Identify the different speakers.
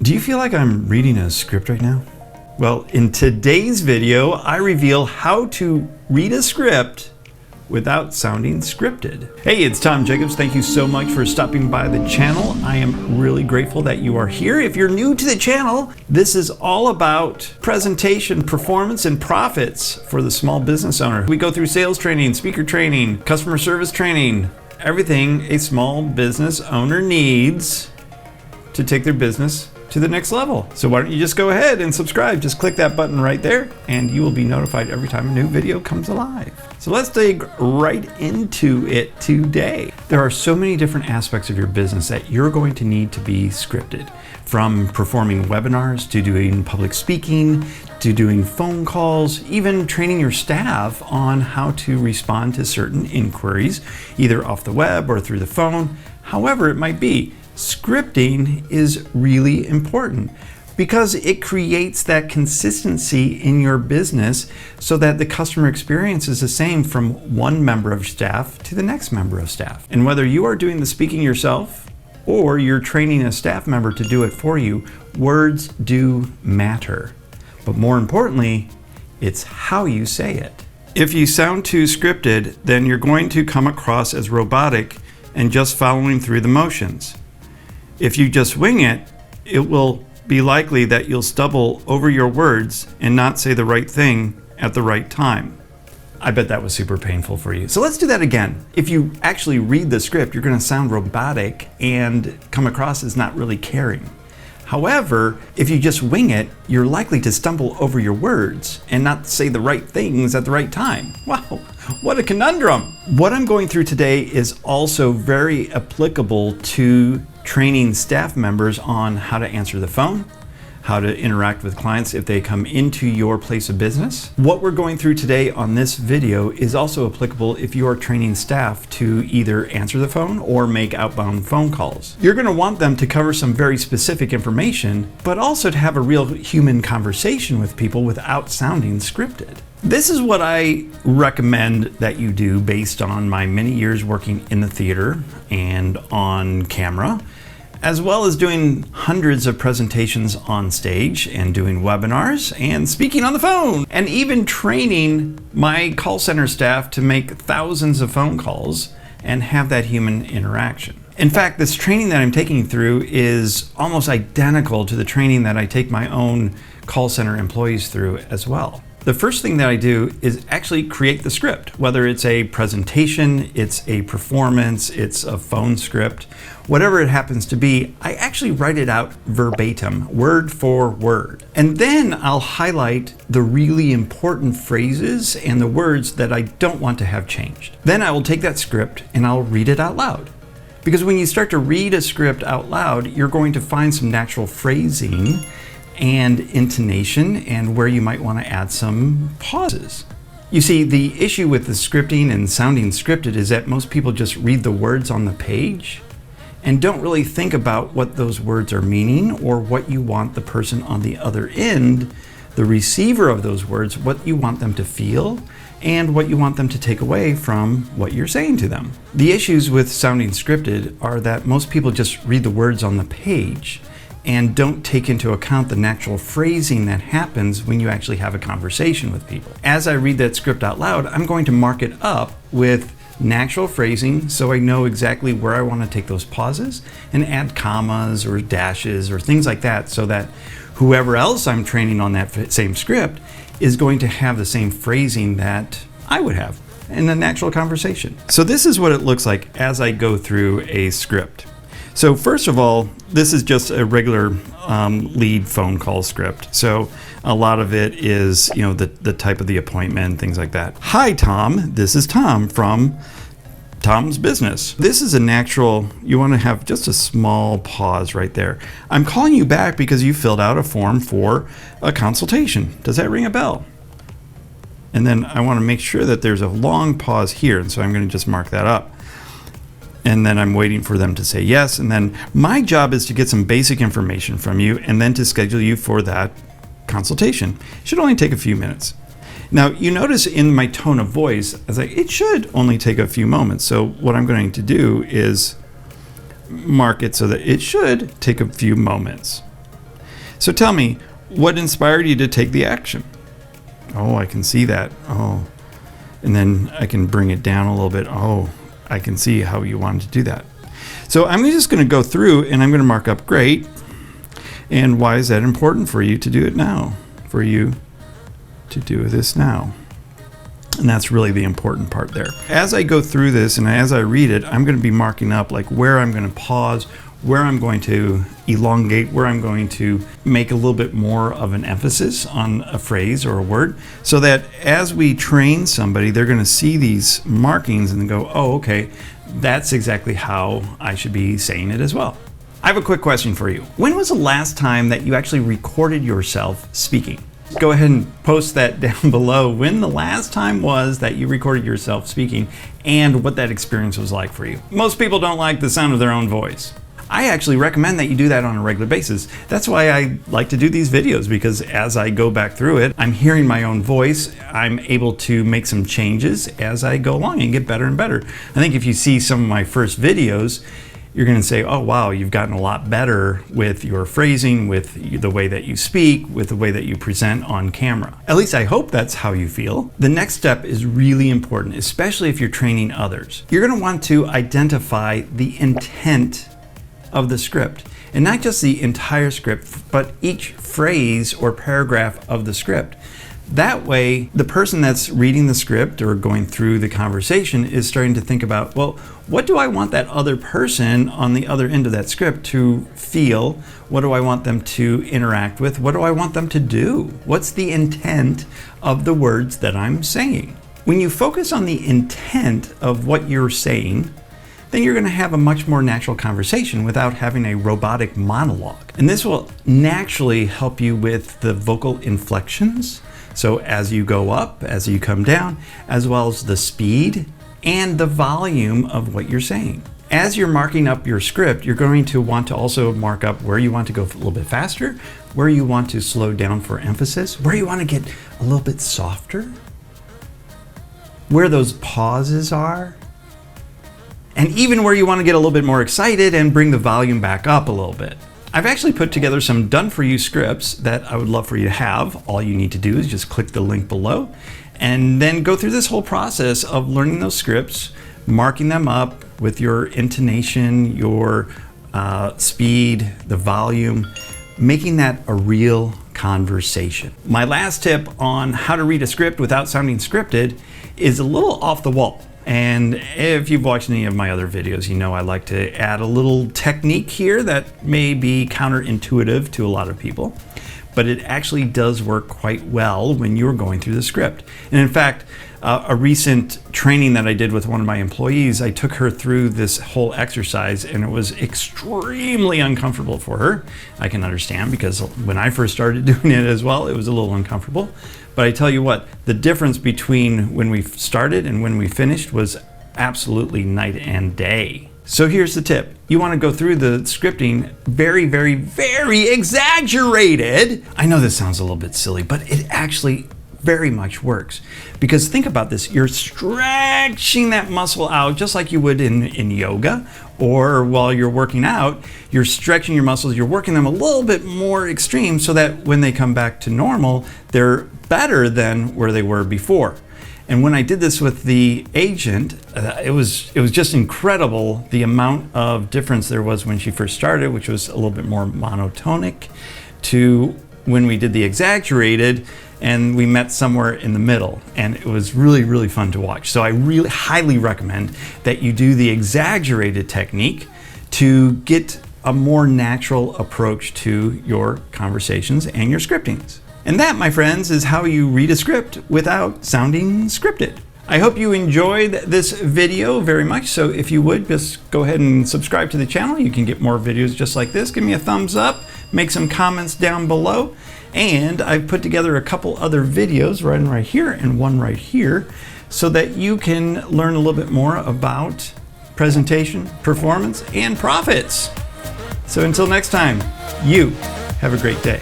Speaker 1: Do you feel like I'm reading a script right now? Well, in today's video, I reveal how to read a script without sounding scripted. Hey, it's Tom Jacobs. Thank you so much for stopping by the channel. I am really grateful that you are here. If you're new to the channel, this is all about presentation, performance, and profits for the small business owner. We go through sales training, speaker training, customer service training, everything a small business owner needs to take their business to the next level. So why don't you just go ahead and subscribe? Just click that button right there and you will be notified every time a new video comes alive. So let's dig right into it today. There are so many different aspects of your business that you're going to need to be scripted. From performing webinars, to doing public speaking, to doing phone calls, even training your staff on how to respond to certain inquiries, either off the web or through the phone, however it might be. Scripting is really important because it creates that consistency in your business so that the customer experience is the same from one member of staff to the next member of staff. And whether you are doing the speaking yourself or you're training a staff member to do it for you, words do matter. But more importantly, it's how you say it. If you sound too scripted, then you're going to come across as robotic and just following through the motions. If you just wing it, it will be likely that you'll stumble over your words and not say the right thing at the right time. I bet that was super painful for you. So let's do that again. If you actually read the script, you're going to sound robotic and come across as not really caring. However, if you just wing it, you're likely to stumble over your words and not say the right things at the right time. Wow, what a conundrum. What I'm going through today is also very applicable to training staff members on how to answer the phone, how to interact with clients if they come into your place of business. What we're going through today on this video is also applicable if you are training staff to either answer the phone or make outbound phone calls. You're going to want them to cover some very specific information, but also to have a real human conversation with people without sounding scripted. This is what I recommend that you do based on my many years working in the theater and on camera, as well as doing hundreds of presentations on stage and doing webinars and speaking on the phone, and even training my call center staff to make thousands of phone calls and have that human interaction. In fact, this training that I'm taking you through is almost identical to the training that I take my own call center employees through as well. The first thing that I do is actually create the script, whether it's a presentation, it's a performance, it's a phone script, whatever it happens to be, I actually write it out verbatim, word for word. And then I'll highlight the really important phrases and the words that I don't want to have changed. Then I will take that script and I'll read it out loud. Because when you start to read a script out loud, you're going to find some natural phrasing and intonation and where you might want to add some pauses. You see, the issue with the scripting and sounding scripted is that most people just read the words on the page and don't really think about what those words are meaning or what you want the person on the other end, the receiver of those words, what you want them to feel and what you want them to take away from what you're saying to them. The issues with sounding scripted are that most people just read the words on the page and don't take into account the natural phrasing that happens when you actually have a conversation with people. As I read that script out loud, I'm going to mark it up with natural phrasing so I know exactly where I want to take those pauses and add commas or dashes or things like that so that whoever else I'm training on that same script is going to have the same phrasing that I would have in a natural conversation. So this is what it looks like as I go through a script. So first of all, this is just a regular lead phone call script. So a lot of it is, the type of the appointment, things like that. Hi, Tom. This is Tom from Tom's Business. This is a natural, you want to have just a small pause right there. I'm calling you back because you filled out a form for a consultation. Does that ring a bell? And then I want to make sure that there's a long pause here. And so I'm going to just mark that up. And then I'm waiting for them to say yes. And then my job is to get some basic information from you and then to schedule you for that consultation. It should only take a few minutes. Now, you notice in my tone of voice, I was like, it should only take a few moments. So what I'm going to do is mark it so that it should take a few moments. So tell me, what inspired you to take the action? Oh, I can see that. Oh, and then I can bring it down a little bit. Oh, I can see how you wanted to do that. So I'm just going to go through and I'm going to mark up great. And why is that important for you to do it now? For you to do this now. And that's really the important part there. As I go through this and as I read it, I'm going to be marking up like where I'm going to pause, where I'm going to elongate, where I'm going to make a little bit more of an emphasis on a phrase or a word, so that as we train somebody, they're going to see these markings and go, oh, okay, that's exactly how I should be saying it as well. I have a quick question for you. When was the last time that you actually recorded yourself speaking? Go ahead and post that down below when the last time was that you recorded yourself speaking and what that experience was like for you. Most people don't like the sound of their own voice. I actually recommend that you do that on a regular basis. That's why I like to do these videos, because as I go back through it, I'm hearing my own voice. I'm able to make some changes as I go along and get better and better. I think if you see some of my first videos, you're going to say, oh wow, you've gotten a lot better with your phrasing, with the way that you speak, with the way that you present on camera. At least I hope that's how you feel. The next step is really important, especially if you're training others. You're going to want to identify the intent of the script, and not just the entire script, but each phrase or paragraph of the script. That way, the person that's reading the script or going through the conversation is starting to think about, well, what do I want that other person on the other end of that script to feel? What do I want them to interact with? What do I want them to do? What's the intent of the words that I'm saying? When you focus on the intent of what you're saying, then you're going to have a much more natural conversation without having a robotic monologue. And this will naturally help you with the vocal inflections. So as you go up, as you come down, as well as the speed and the volume of what you're saying. As you're marking up your script, you're going to want to also mark up where you want to go a little bit faster, where you want to slow down for emphasis, where you want to get a little bit softer, where those pauses are, and even where you want to get a little bit more excited and bring the volume back up a little bit. I've actually put together some done-for-you scripts that I would love for you to have. All you need to do is just click the link below and then go through this whole process of learning those scripts, marking them up with your intonation, your speed, the volume, making that a real conversation. My last tip on how to read a script without sounding scripted is a little off the wall. And if you've watched any of my other videos, you know I like to add a little technique here that may be counterintuitive to a lot of people, but it actually does work quite well when you're going through the script. And in fact, a recent training that I did with one of my employees, I took her through this whole exercise and it was extremely uncomfortable for her. I can understand, because when I first started doing it as well, it was a little uncomfortable. But I tell you what, the difference between when we started and when we finished was absolutely night and day. So here's the tip. You want to go through the scripting very, very, very exaggerated. I know this sounds a little bit silly, but it actually very much works. Because think about this, you're stretching that muscle out just like you would in yoga, or while you're working out, you're stretching your muscles, you're working them a little bit more extreme so that when they come back to normal, they're better than where they were before. And when I did this with the agent, it was just incredible the amount of difference there was when she first started, which was a little bit more monotonic, to when we did the exaggerated and we met somewhere in the middle, and it was really, really fun to watch. So I really highly recommend that you do the exaggerated technique to get a more natural approach to your conversations and your scriptings. And that, my friends, is how you read a script without sounding scripted. I hope you enjoyed this video very much. So if you would, just go ahead and subscribe to the channel. You can get more videos just like this. Give me a thumbs up, make some comments down below. And I've put together a couple other videos, one right here and one right here, so that you can learn a little bit more about presentation, performance, and profits. So until next time, you have a great day.